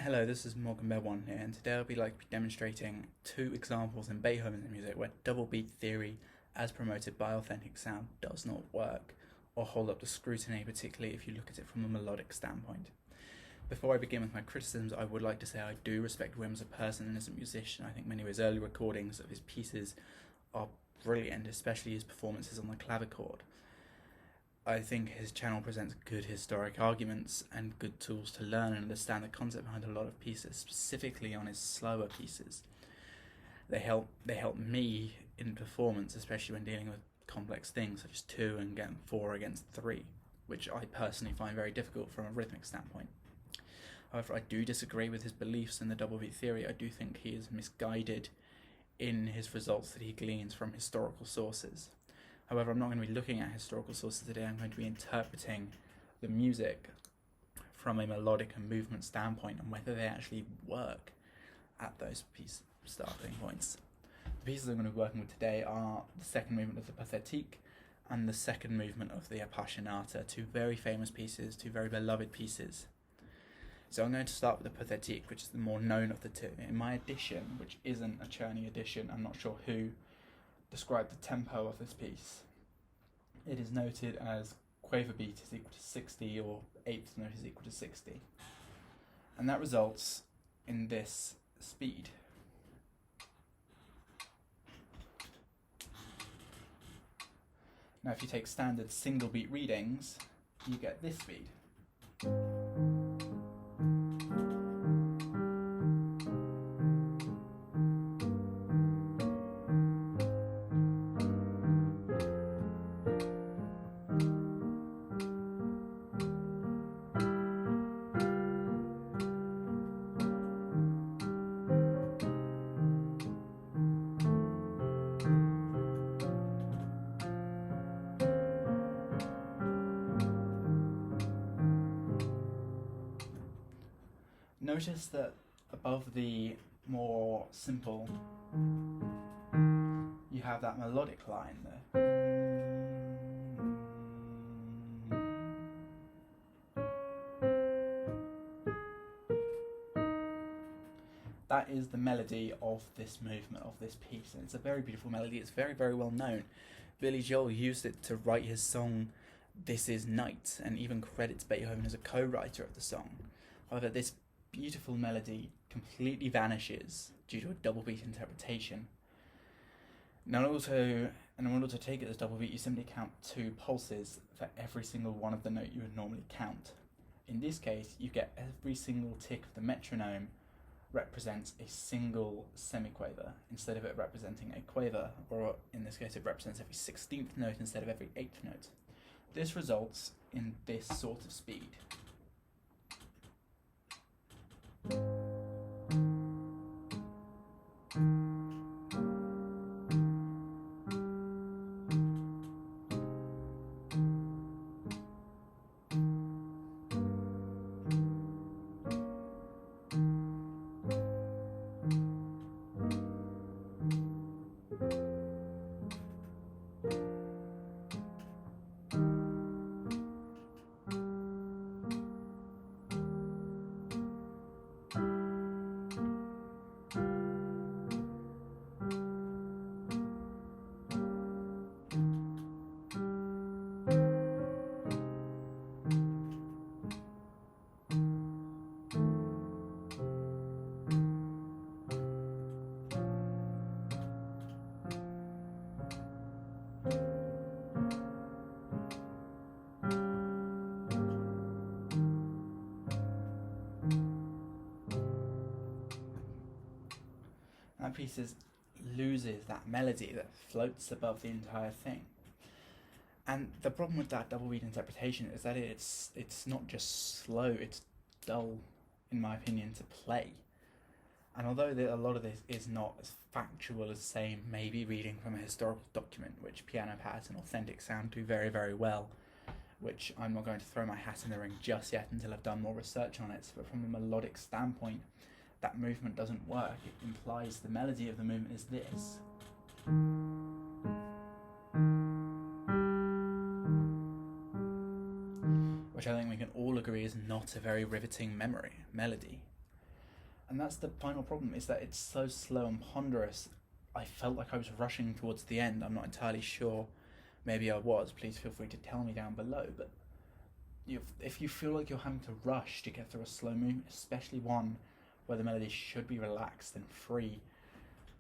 Hello, this is Morgan Bear1 here, and today I'll be demonstrating two examples in Beethoven's music where double beat theory, as promoted by authentic sound, does not work or hold up to scrutiny, particularly if you look at it from a melodic standpoint. Before I begin with my criticisms, I would like to say I do respect Wim as a person and as a musician. I think many of his early recordings of his pieces are brilliant, especially his performances on the clavichord. I think his channel presents good historic arguments and good tools to learn and understand the concept behind a lot of pieces, specifically on his slower pieces. They help me in performance, especially when dealing with complex things such as 2 and 4 against 3, which I personally find very difficult from a rhythmic standpoint. However, I do disagree with his beliefs in the double beat theory. I do think he is misguided in his results that he gleans from historical sources. However, I'm not going to be looking at historical sources today. I'm going to be interpreting the music from a melodic and movement standpoint and whether they actually work at those starting points. The pieces I'm going to be working with today are the second movement of the Pathétique and the second movement of the Appassionata, two very famous pieces, two very beloved pieces. So I'm going to start with the Pathétique, which is the more known of the two. In my edition, which isn't a Czerny edition, I'm not sure who describe the tempo of this piece. It is noted as quaver beat is equal to 60 or eighth note is equal to 60. And that results in this speed. Now if you take standard single beat readings, you get this speed. Notice that above the more simple, you have that melodic line there. That is the melody of this movement, of this piece, and it's a very beautiful melody. It's very, very well known. Billy Joel used it to write his song This Is Night, and even credits Beethoven as a co-writer of the song. However, this beautiful melody completely vanishes due to a double beat interpretation. In order to take it as double beat, you simply count 2 pulses for every single one of the note you would normally count. In this case, you get every single tick of the metronome represents a single semiquaver instead of it representing a quaver, or in this case it represents every 16th note instead of every 8th note. This results in this sort of speed. That piece loses that melody that floats above the entire thing. And the problem with that double beat interpretation is that it's not just slow, it's dull, in my opinion, to play. And although a lot of this is not as factual as, say, maybe reading from a historical document, which Piano Pat and Authentic Sound do very, very well, which I'm not going to throw my hat in the ring just yet until I've done more research on it, but from a melodic standpoint, that movement doesn't work. It implies the melody of the movement is this. Which I think we can all agree is not a very riveting melody. And that's the final problem, is that it's so slow and ponderous. I felt like I was rushing towards the end. I'm not entirely sure. Maybe I was. Please feel free to tell me down below. But if you feel like you're having to rush to get through a slow movement, especially one where the melody should be relaxed and free,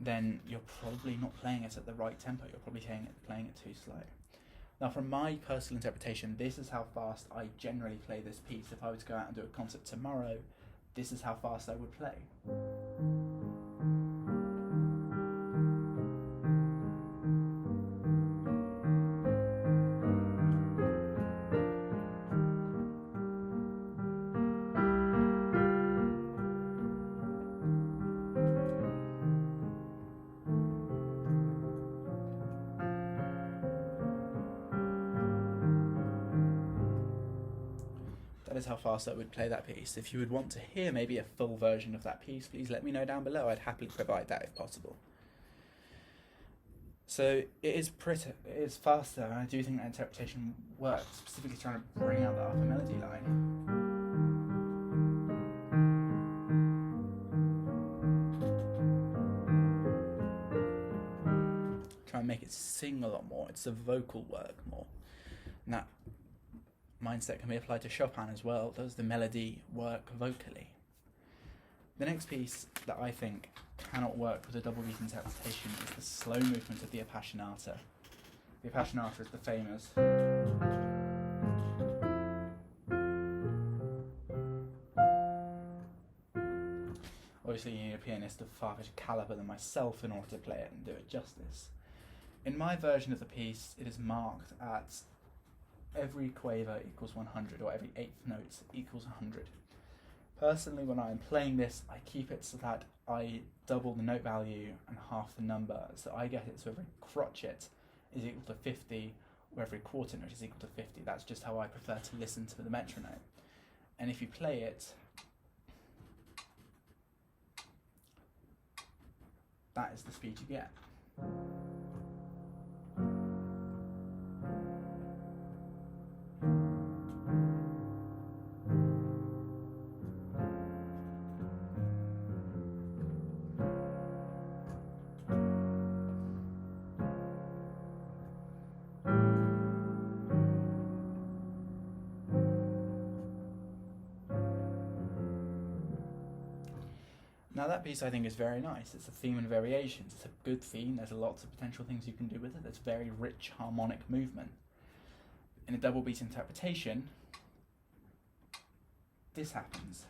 then you're probably not playing it at the right tempo. You're probably playing it too slow. Now, from my personal interpretation, this is how fast I generally play this piece. If I were to go out and do a concert tomorrow, this is how fast I would play. That is how fast I would play that piece. If you would want to hear maybe a full version of that piece, please let me know down below. I'd happily provide that if possible. So it is faster, and I do think that interpretation works, specifically trying to bring out the upper melody line. Try and make it sing a lot more. It's the vocal work more. And that mindset can be applied to Chopin as well. Does the melody work vocally? The next piece that I think cannot work with a double beat interpretation is the slow movement of the Appassionata. The Appassionata is the famous obviously you need a pianist of far greater calibre than myself in order to play it and do it justice. In my version of the piece, it is marked at every quaver equals 100, or every eighth note equals 100. Personally, when I'm playing this, I keep it so that I double the note value and half the number, so I get it so every crotchet is equal to 50, or every quarter note is equal to 50. That's just how I prefer to listen to the metronome. And if you play it, that is the speed you get. Now that piece I think is very nice. It's a theme and variations. It's a good theme. There's lots of potential things you can do with it. There's very rich harmonic movement. In a double beat interpretation, this happens.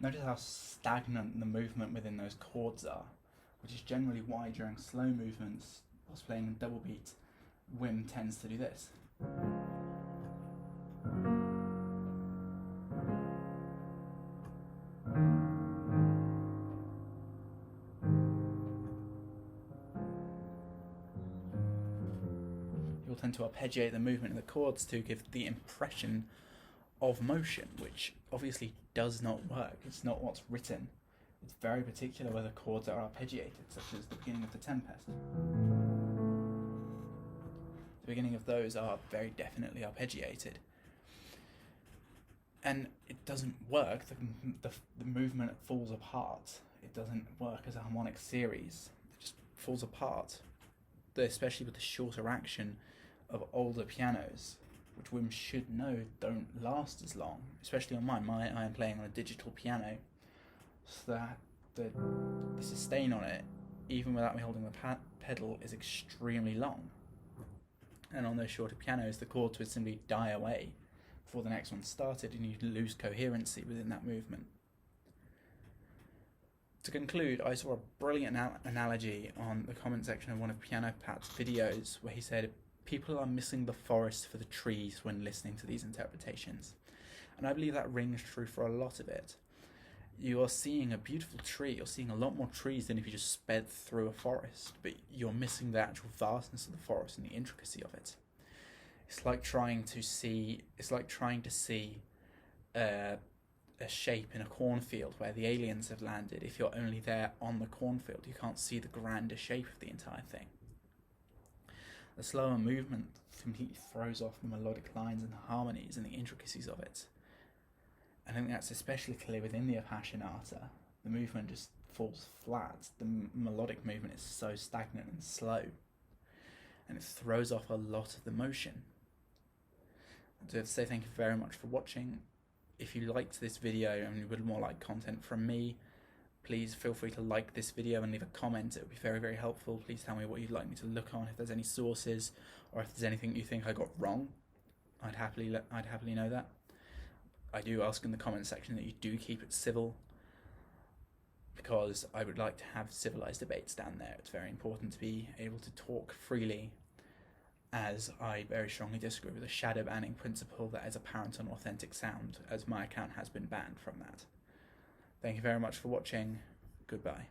Notice how stagnant the movement within those chords are, which is generally why during slow movements, whilst playing in double beat, Wim tends to do this. He'll tend to arpeggiate the movement in the chords to give the impression of motion, which obviously does not work. It's not what's written. It's very particular where the chords are arpeggiated, such as the beginning of the Tempest. The beginning of those are very definitely arpeggiated. And it doesn't work. The movement falls apart. It doesn't work as a harmonic series. It just falls apart, especially with the shorter action of older pianos, which Wim should know don't last as long, especially on mine. I am playing on a digital piano, so that the sustain on it, even without me holding the pedal, is extremely long. And on those shorter pianos, the chords would simply die away before the next one started, and you'd lose coherency within that movement. To conclude, I saw a brilliant analogy on the comment section of one of Piano Pat's videos where he said, people are missing the forest for the trees when listening to these interpretations. And I believe that rings true for a lot of it. You are seeing a beautiful tree, you're seeing a lot more trees than if you just sped through a forest, but you're missing the actual vastness of the forest and the intricacy of it. It's like trying to see a shape in a cornfield where the aliens have landed. If you're only there on the cornfield, you can't see the grander shape of the entire thing. The slower movement completely throws off the melodic lines and the harmonies and the intricacies of it. I think that's especially clear within the Appassionata. The movement just falls flat. The melodic movement is so stagnant and slow, and it throws off a lot of the motion. I have to say thank you very much for watching. If you liked this video and you would more like content from me, please feel free to like this video and leave a comment. It would be very, very helpful. Please tell me what you'd like me to look on, if there's any sources, or if there's anything you think I got wrong. I'd happily know that. I do ask in the comment section that you do keep it civil, because I would like to have civilized debates down there. It's very important to be able to talk freely, as I very strongly disagree with the shadow banning principle that is apparent on Authentic Sound, as my account has been banned from that. Thank you very much for watching. Goodbye.